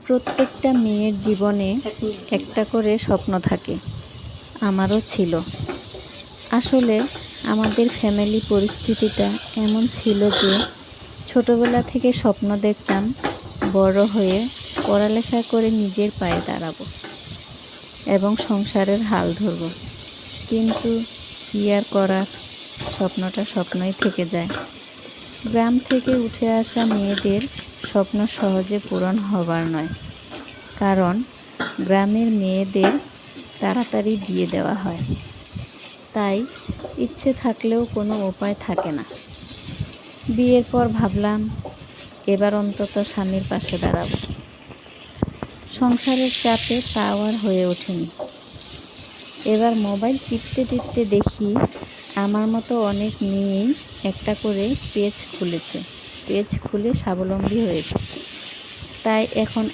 প্রত্যেকটা মেয়ের জীবনে একটা করে স্বপ্ন থাকে। আমারও ছিল। আসলে আমাদের ফ্যামিলি পরিস্থিতিটা এমন ছিল যে ছোটবেলা থেকে স্বপ্ন দেখতাম বড় হয়ে পড়ালেখা করে নিজের পায়ে দাঁড়াবো এবং সংসারের হাল ধরব। কিন্তু কি আর করার, স্বপ্নটা স্বপ্নই থেকে যায়। গ্রাম থেকে উঠে আসা মেয়েদের স্বপ্ন সহজে পূরণ হবার নয়, কারণ গ্রামের মেয়েদের তাড়াতাড়ি বিয়ে দেওয়া হয়। তাই ইচ্ছে থাকলেও কোনো উপায় থাকে না। বিয়ের পর ভাবলাম এবার অন্তত স্বামীর পাশে দাঁড়াবো। সংসারের চাপে তাও আর হয়ে ওঠেনি। এবার মোবাইল টিপতে টিপতে দেখি আমার মতো অনেক মেয়েই একটা করে পেজ খুলেছে, পেজ খুলে স্বাবলম্বী হয়েছে। তাই এখন